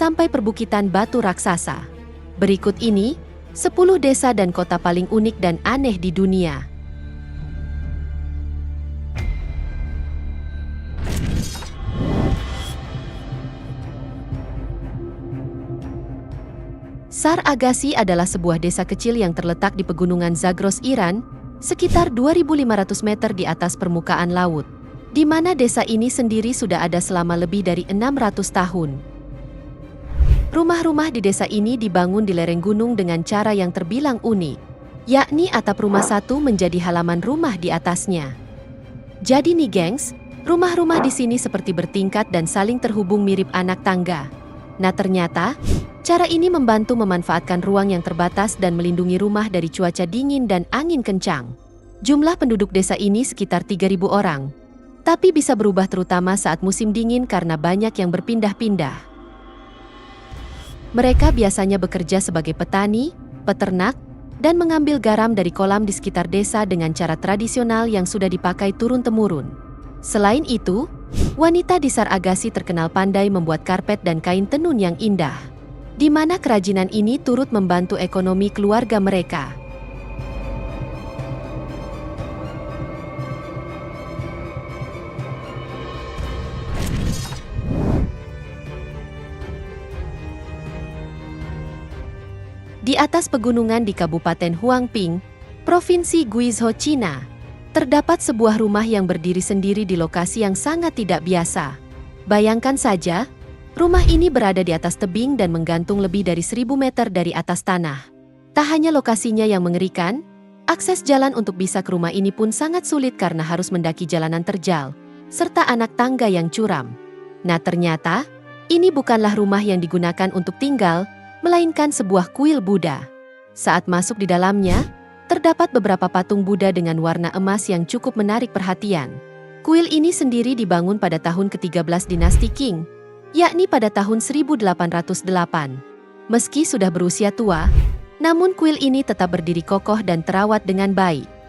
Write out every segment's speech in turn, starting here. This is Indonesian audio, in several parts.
sampai perbukitan batu raksasa. Berikut ini 10 desa dan kota paling unik dan aneh di dunia. Sar Agassi adalah sebuah desa kecil yang terletak di pegunungan Zagros, Iran, sekitar 2.500 meter di atas permukaan laut, di mana desa ini sendiri sudah ada selama lebih dari 600 tahun. Rumah-rumah di desa ini dibangun di lereng gunung dengan cara yang terbilang unik, yakni atap rumah satu menjadi halaman rumah di atasnya. Jadi nih gengs, rumah-rumah di sini seperti bertingkat dan saling terhubung mirip anak tangga. Nah ternyata, cara ini membantu memanfaatkan ruang yang terbatas dan melindungi rumah dari cuaca dingin dan angin kencang. Jumlah penduduk desa ini sekitar 3.000 orang. Tapi bisa berubah terutama saat musim dingin karena banyak yang berpindah-pindah. Mereka biasanya bekerja sebagai petani, peternak, dan mengambil garam dari kolam di sekitar desa dengan cara tradisional yang sudah dipakai turun-temurun. Selain itu, wanita di Sar Agassi terkenal pandai membuat karpet dan kain tenun yang indah, di mana kerajinan ini turut membantu ekonomi keluarga mereka. Di atas pegunungan di Kabupaten Huangping, Provinsi Guizhou, Cina, terdapat sebuah rumah yang berdiri sendiri di lokasi yang sangat tidak biasa. Bayangkan saja, rumah ini berada di atas tebing dan menggantung lebih dari 1.000 meter dari atas tanah. Tak hanya lokasinya yang mengerikan, akses jalan untuk bisa ke rumah ini pun sangat sulit karena harus mendaki jalanan terjal, serta anak tangga yang curam. Nah ternyata, ini bukanlah rumah yang digunakan untuk tinggal, melainkan sebuah kuil Buddha. Saat masuk di dalamnya, terdapat beberapa patung Buddha dengan warna emas yang cukup menarik perhatian. Kuil ini sendiri dibangun pada tahun ke-13 dinasti Qing, yakni pada tahun 1808. Meski sudah berusia tua, namun kuil ini tetap berdiri kokoh dan terawat dengan baik.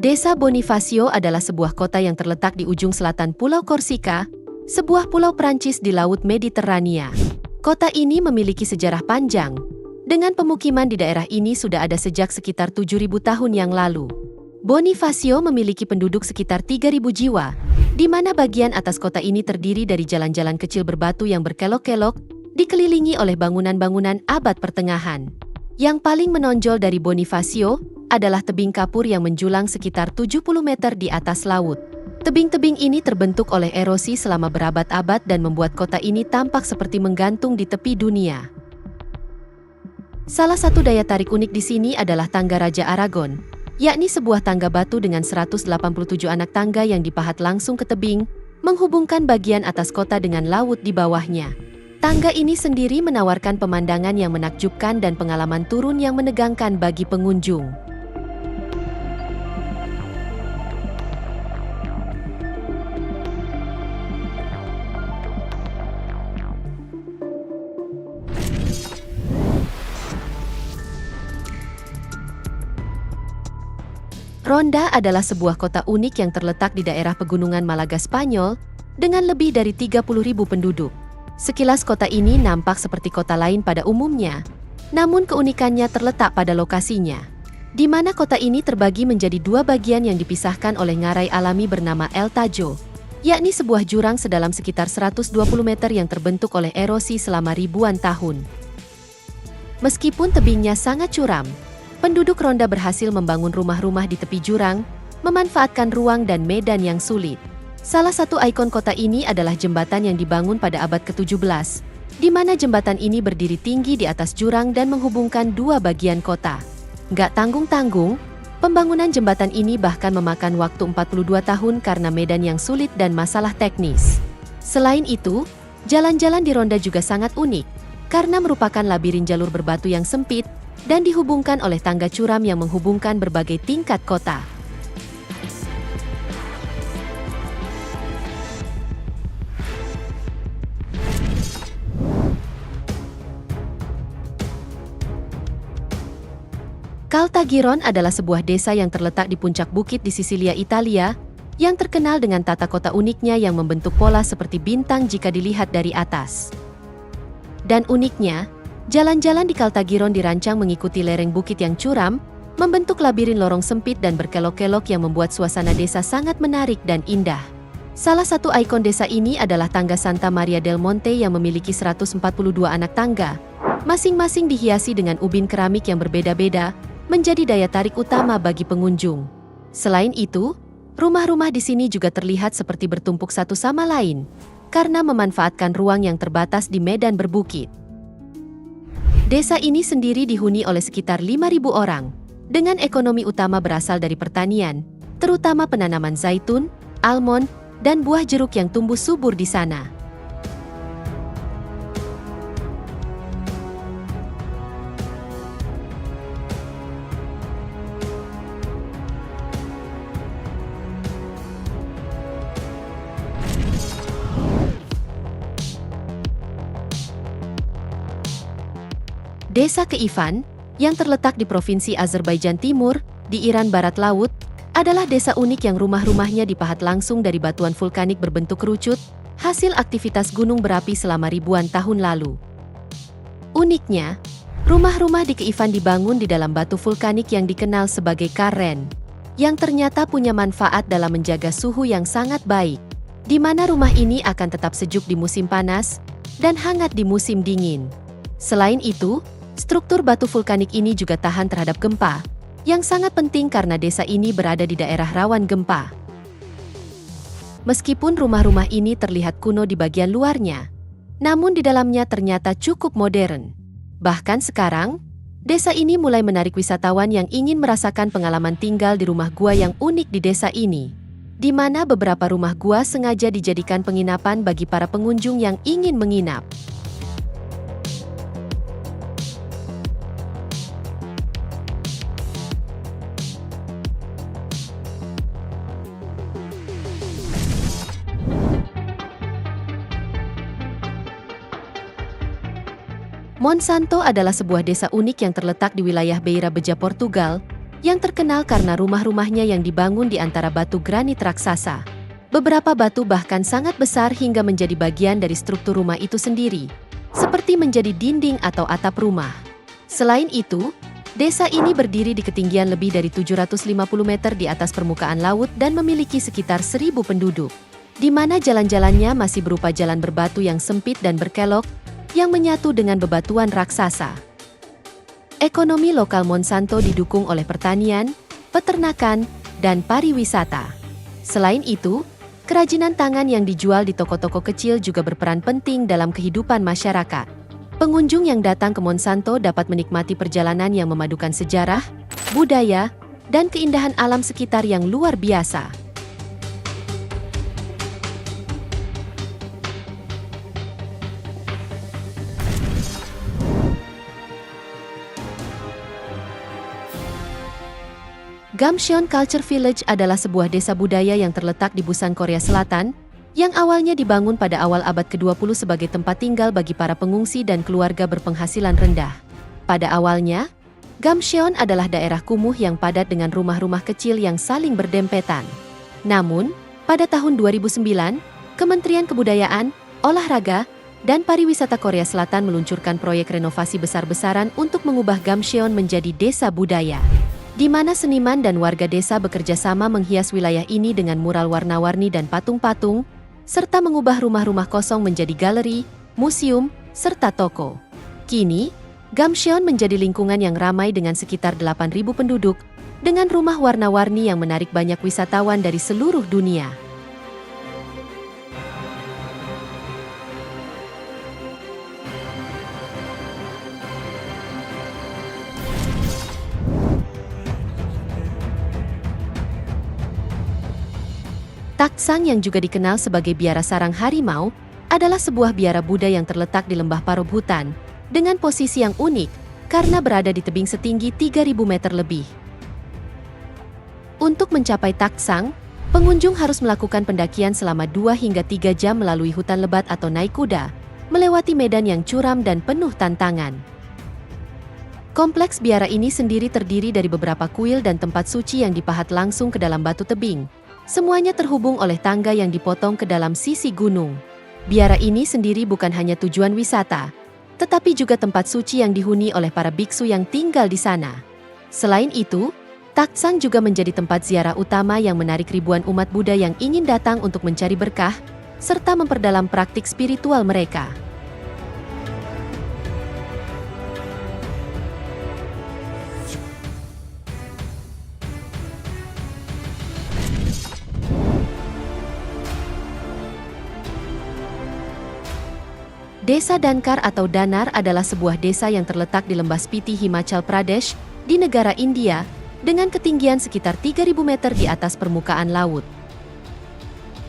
Desa Bonifacio adalah sebuah kota yang terletak di ujung selatan Pulau Korsika, sebuah pulau Prancis di Laut Mediterania. Kota ini memiliki sejarah panjang, dengan pemukiman di daerah ini sudah ada sejak sekitar 7.000 tahun yang lalu. Bonifacio memiliki penduduk sekitar 3.000 jiwa, di mana bagian atas kota ini terdiri dari jalan-jalan kecil berbatu yang berkelok-kelok, dikelilingi oleh bangunan-bangunan abad pertengahan. Yang paling menonjol dari Bonifacio adalah tebing kapur yang menjulang sekitar 70 meter di atas laut. Tebing-tebing ini terbentuk oleh erosi selama berabad-abad dan membuat kota ini tampak seperti menggantung di tepi dunia. Salah satu daya tarik unik di sini adalah Tangga Raja Aragon, yakni sebuah tangga batu dengan 187 anak tangga yang dipahat langsung ke tebing, menghubungkan bagian atas kota dengan laut di bawahnya. Tangga ini sendiri menawarkan pemandangan yang menakjubkan dan pengalaman turun yang menegangkan bagi pengunjung. Ronda adalah sebuah kota unik yang terletak di daerah pegunungan Malaga, Spanyol, dengan lebih dari 30.000 penduduk. Sekilas kota ini nampak seperti kota lain pada umumnya, namun keunikannya terletak pada lokasinya, di mana kota ini terbagi menjadi dua bagian yang dipisahkan oleh ngarai alami bernama El Tajo, yakni sebuah jurang sedalam sekitar 120 meter yang terbentuk oleh erosi selama ribuan tahun. Meskipun tebingnya sangat curam, penduduk Ronda berhasil membangun rumah-rumah di tepi jurang, memanfaatkan ruang dan medan yang sulit. Salah satu ikon kota ini adalah jembatan yang dibangun pada abad ke-17, di mana jembatan ini berdiri tinggi di atas jurang dan menghubungkan dua bagian kota. Nggak tanggung-tanggung, pembangunan jembatan ini bahkan memakan waktu 42 tahun karena medan yang sulit dan masalah teknis. Selain itu, jalan-jalan di Ronda juga sangat unik, karena merupakan labirin jalur berbatu yang sempit, dan dihubungkan oleh tangga curam yang menghubungkan berbagai tingkat kota. Caltagirone adalah sebuah desa yang terletak di puncak bukit di Sisilia, Italia, yang terkenal dengan tata kota uniknya yang membentuk pola seperti bintang jika dilihat dari atas. Dan uniknya, jalan-jalan di Caltagirone dirancang mengikuti lereng bukit yang curam, membentuk labirin lorong sempit dan berkelok-kelok yang membuat suasana desa sangat menarik dan indah. Salah satu ikon desa ini adalah tangga Santa Maria del Monte yang memiliki 142 anak tangga, masing-masing dihiasi dengan ubin keramik yang berbeda-beda, menjadi daya tarik utama bagi pengunjung. Selain itu, rumah-rumah di sini juga terlihat seperti bertumpuk satu sama lain, karena memanfaatkan ruang yang terbatas di medan berbukit. Desa ini sendiri dihuni oleh sekitar 5.000 orang, dengan ekonomi utama berasal dari pertanian, terutama penanaman zaitun, almond, dan buah jeruk yang tumbuh subur di sana. Desa Keivan, yang terletak di Provinsi Azerbaijan Timur, di Iran Barat Laut, adalah desa unik yang rumah-rumahnya dipahat langsung dari batuan vulkanik berbentuk kerucut, hasil aktivitas gunung berapi selama ribuan tahun lalu. Uniknya, rumah-rumah di Keivan dibangun di dalam batu vulkanik yang dikenal sebagai karen, yang ternyata punya manfaat dalam menjaga suhu yang sangat baik, di mana rumah ini akan tetap sejuk di musim panas dan hangat di musim dingin. Selain itu, struktur batu vulkanik ini juga tahan terhadap gempa, yang sangat penting karena desa ini berada di daerah rawan gempa. Meskipun rumah-rumah ini terlihat kuno di bagian luarnya, namun di dalamnya ternyata cukup modern. Bahkan sekarang, desa ini mulai menarik wisatawan yang ingin merasakan pengalaman tinggal di rumah gua yang unik di desa ini, di mana beberapa rumah gua sengaja dijadikan penginapan bagi para pengunjung yang ingin menginap. Monsanto adalah sebuah desa unik yang terletak di wilayah Beira Beja, Portugal, yang terkenal karena rumah-rumahnya yang dibangun di antara batu granit raksasa. Beberapa batu bahkan sangat besar hingga menjadi bagian dari struktur rumah itu sendiri, seperti menjadi dinding atau atap rumah. Selain itu, desa ini berdiri di ketinggian lebih dari 750 meter di atas permukaan laut dan memiliki sekitar 1.000 penduduk, di mana jalan-jalannya masih berupa jalan berbatu yang sempit dan berkelok, yang menyatu dengan bebatuan raksasa. Ekonomi lokal Monsanto didukung oleh pertanian, peternakan, dan pariwisata. Selain itu, kerajinan tangan yang dijual di toko-toko kecil juga berperan penting dalam kehidupan masyarakat. Pengunjung yang datang ke Monsanto dapat menikmati perjalanan yang memadukan sejarah, budaya, dan keindahan alam sekitar yang luar biasa. Gamcheon Culture Village adalah sebuah desa budaya yang terletak di Busan, Korea Selatan, yang awalnya dibangun pada awal abad ke-20 sebagai tempat tinggal bagi para pengungsi dan keluarga berpenghasilan rendah. Pada awalnya, Gamcheon adalah daerah kumuh yang padat dengan rumah-rumah kecil yang saling berdempetan. Namun, pada tahun 2009, Kementerian Kebudayaan, Olahraga, dan Pariwisata Korea Selatan meluncurkan proyek renovasi besar-besaran untuk mengubah Gamcheon menjadi desa budaya, di mana seniman dan warga desa bekerja sama menghias wilayah ini dengan mural warna-warni dan patung-patung, serta mengubah rumah-rumah kosong menjadi galeri, museum, serta toko. Kini, Gamcheon menjadi lingkungan yang ramai dengan sekitar 8.000 penduduk, dengan rumah warna-warni yang menarik banyak wisatawan dari seluruh dunia. Taksang yang juga dikenal sebagai biara sarang harimau, adalah sebuah biara Buddha yang terletak di lembah Parob hutan, dengan posisi yang unik, karena berada di tebing setinggi 3.000 meter lebih. Untuk mencapai Taksang, pengunjung harus melakukan pendakian selama 2 hingga 3 jam melalui hutan lebat atau naik kuda, melewati medan yang curam dan penuh tantangan. Kompleks biara ini sendiri terdiri dari beberapa kuil dan tempat suci yang dipahat langsung ke dalam batu tebing. Semuanya terhubung oleh tangga yang dipotong ke dalam sisi gunung. Biara ini sendiri bukan hanya tujuan wisata, tetapi juga tempat suci yang dihuni oleh para biksu yang tinggal di sana. Selain itu, Taksang juga menjadi tempat ziarah utama yang menarik ribuan umat Buddha yang ingin datang untuk mencari berkah, serta memperdalam praktik spiritual mereka. Desa Dankar atau Danar adalah sebuah desa yang terletak di lembah Spiti Himachal Pradesh, di negara India, dengan ketinggian sekitar 3.000 meter di atas permukaan laut.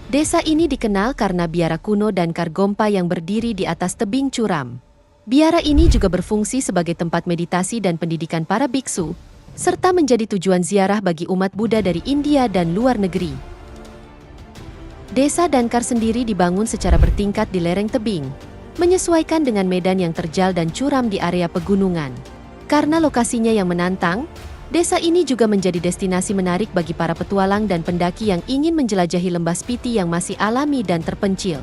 Desa ini dikenal karena biara kuno Dankar Gompa yang berdiri di atas tebing curam. Biara ini juga berfungsi sebagai tempat meditasi dan pendidikan para biksu, serta menjadi tujuan ziarah bagi umat Buddha dari India dan luar negeri. Desa Dankar sendiri dibangun secara bertingkat di lereng tebing, menyesuaikan dengan medan yang terjal dan curam di area pegunungan. Karena lokasinya yang menantang, desa ini juga menjadi destinasi menarik bagi para petualang dan pendaki yang ingin menjelajahi lembah Spiti yang masih alami dan terpencil.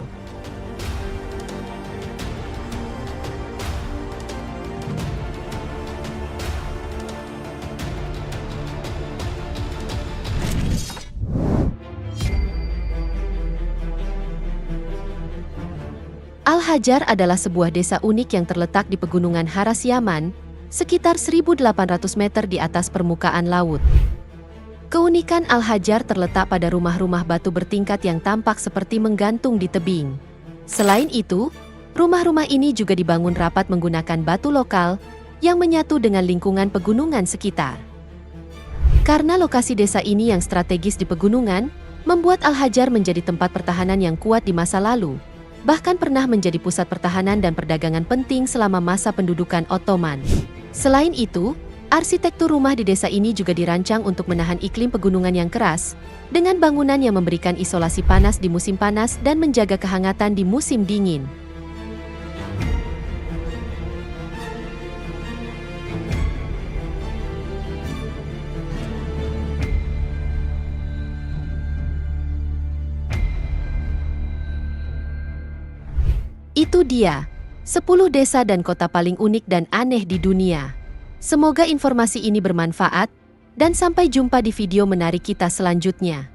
Al-Hajar adalah sebuah desa unik yang terletak di pegunungan Haras Yaman, sekitar 1.800 meter di atas permukaan laut. Keunikan Al-Hajar terletak pada rumah-rumah batu bertingkat yang tampak seperti menggantung di tebing. Selain itu, rumah-rumah ini juga dibangun rapat menggunakan batu lokal yang menyatu dengan lingkungan pegunungan sekitar. Karena lokasi desa ini yang strategis di pegunungan, membuat Al-Hajar menjadi tempat pertahanan yang kuat di masa lalu. Bahkan pernah menjadi pusat pertahanan dan perdagangan penting selama masa pendudukan Ottoman. Selain itu, arsitektur rumah di desa ini juga dirancang untuk menahan iklim pegunungan yang keras, dengan bangunan yang memberikan isolasi panas di musim panas dan menjaga kehangatan di musim dingin. Itu dia, 10 desa dan kota paling unik dan aneh di dunia. Semoga informasi ini bermanfaat, dan sampai jumpa di video menarik kita selanjutnya.